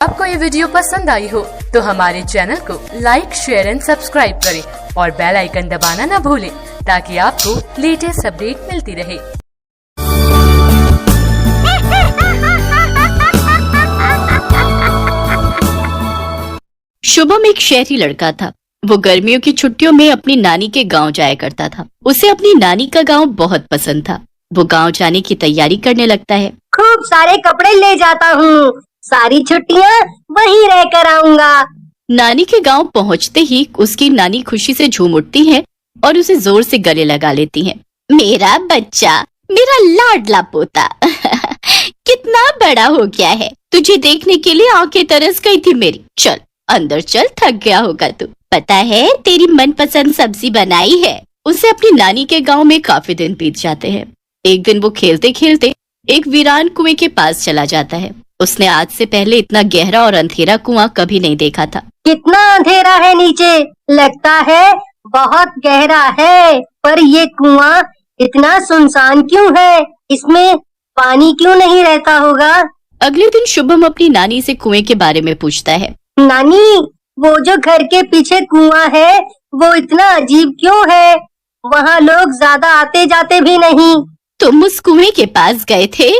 आपको ये वीडियो पसंद आई हो तो हमारे चैनल को लाइक, शेयर एंड सब्सक्राइब करें और बेल आइकन दबाना ना भूलें ताकि आपको लेटेस्ट अपडेट मिलती रहे। शुभम एक शहरी लड़का था। वो गर्मियों की छुट्टियों में अपनी नानी के गांव जाया करता था। उसे अपनी नानी का गांव बहुत पसंद था। वो गांव जाने की तैयारी करने लगता है। खूब सारे कपड़े ले जाता हूँ, सारी छुट्टियाँ वहीं रह कर आऊंगा। नानी के गांव पहुंचते ही उसकी नानी खुशी से झूम उठती है और उसे जोर से गले लगा लेती है। मेरा बच्चा, मेरा लाडला पोता कितना बड़ा हो गया है। तुझे देखने के लिए आंखें तरस गई थी मेरी। चल अंदर चल, थक गया होगा तू। पता है तेरी मनपसंद सब्जी बनाई है। उसे अपनी नानी के गांव में काफी दिन बीत जाते हैं। एक दिन वो खेलते खेलते एक वीरान कुएं के पास चला जाता है। उसने आज से पहले इतना गहरा और अंधेरा कुआं कभी नहीं देखा था। कितना अंधेरा है नीचे, लगता है बहुत गहरा है। पर ये कुआं इतना सुनसान क्यों है? इसमें पानी क्यों नहीं रहता होगा? अगले दिन शुभम अपनी नानी से कुएं के बारे में पूछता है। नानी, वो जो घर के पीछे कुआं है वो इतना अजीब क्यों है? वहाँ लोग ज्यादा आते जाते भी नहीं। तुम उस कुएं के पास गए थे?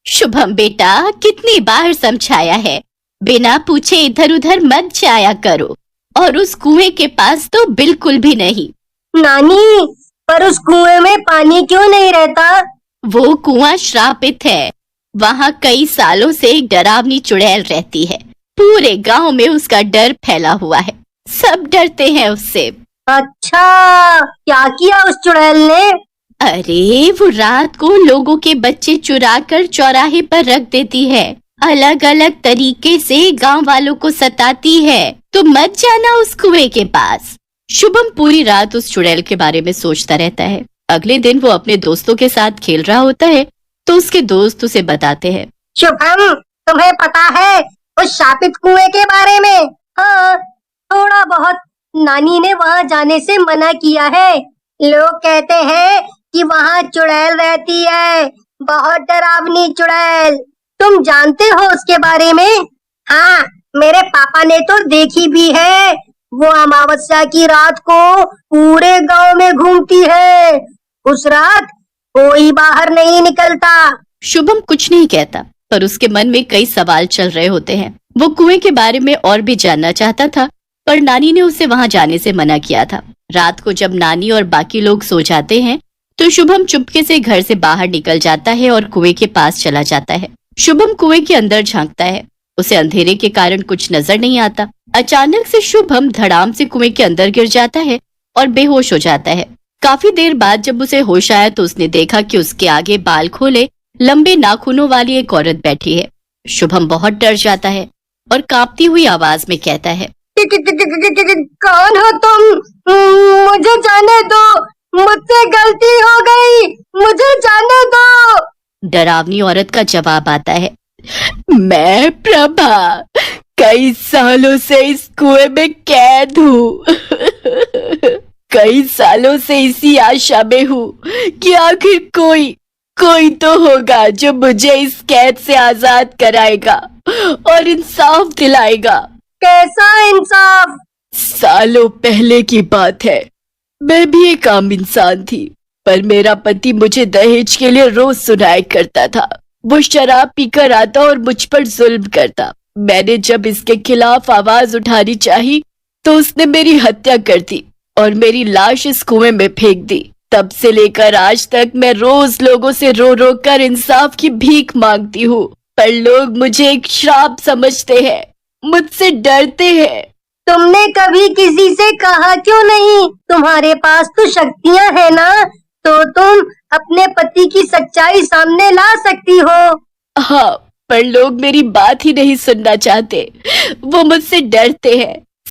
शुभम बेटा, कितनी बार समझाया है, बिना पूछे इधर उधर मत जाया करो। और उस कुएं के पास तो बिल्कुल भी नहीं। नानी, पर उस कुएं में पानी क्यों नहीं रहता? वो कुआं श्रापित है। वहाँ कई सालों से एक डरावनी चुड़ैल रहती है। पूरे गांव में उसका डर फैला हुआ है। सब डरते हैं उससे। अच्छा, क्या किया उस चुड़ैल ने? अरे वो रात को लोगों के बच्चे चुरा कर चौराहे पर रख देती है। अलग अलग तरीके से गांव वालों को सताती है। तो मत जाना उस कुएं के पास। शुभम पूरी रात उस चुड़ैल के बारे में सोचता रहता है। अगले दिन वो अपने दोस्तों के साथ खेल रहा होता है तो उसके दोस्त उसे बताते हैं। शुभम, तुम्हें पता है उस शापित कुएं के बारे में? हाँ, थोड़ा बहुत। नानी ने वहाँ जाने से मना किया है। लोग कहते हैं कि वहाँ चुड़ैल रहती है, बहुत डरावनी चुड़ैल। तुम जानते हो उसके बारे में? हाँ, मेरे पापा ने तो देखी भी है। वो अमावस्या की रात को पूरे गांव में घूमती है। उस रात कोई बाहर नहीं निकलता। शुभम कुछ नहीं कहता, पर उसके मन में कई सवाल चल रहे होते हैं। वो कुएं के बारे में और भी जानना चाहता था, पर नानी ने उसे वहां जाने से मना किया था। रात को जब नानी और बाकी लोग सो जाते हैं तो शुभम चुपके से घर से बाहर निकल जाता है और कुएं के पास चला जाता है। शुभम कुएं के अंदर झांकता है। उसे अंधेरे के कारण कुछ नजर नहीं आता। अचानक से शुभम धड़ाम से कुएं के अंदर गिर जाता है और बेहोश हो जाता है। काफी देर बाद जब उसे होश आया तो उसने देखा कि उसके आगे बाल खोले लंबे नाखूनों वाली एक औरत बैठी है। शुभम बहुत डर जाता है और कांपती हुई आवाज में कहता है, कौन हो तुम? मुझे जाने दो, मुझसे गलती हो गई, मुझे जाने दो। डरावनी औरत का जवाब आता है, मैं प्रभा, कई सालों से इस कुएं में कैद हूँ। कई सालों से इसी आशा में हूँ कि आखिर कोई तो होगा जो मुझे इस कैद से आजाद कराएगा और इंसाफ दिलाएगा। कैसा इंसाफ? सालों पहले की बात है। मैं भी एक आम इंसान थी, पर मेरा पति मुझे दहेज के लिए रोज सुनाया करता था। वो शराब पीकर आता और मुझ पर जुल्म करता। मैंने जब इसके खिलाफ आवाज उठानी चाही तो उसने मेरी हत्या कर दी और मेरी लाश इस कुएं में फेंक दी। तब से लेकर आज तक मैं रोज लोगों से रो रो कर इंसाफ की भीख मांगती हूँ, पर लोग मुझे एक श्राप समझते हैं, मुझसे डरते हैं। तुमने कभी किसी से कहा क्यों नहीं? तुम्हारे पास तो शक्तियाँ है ना, तो तुम अपने पति की सच्चाई सामने ला सकती हो। हाँ, पर लोग मेरी बात ही नहीं सुनना चाहते। वो मुझसे डरते हैं।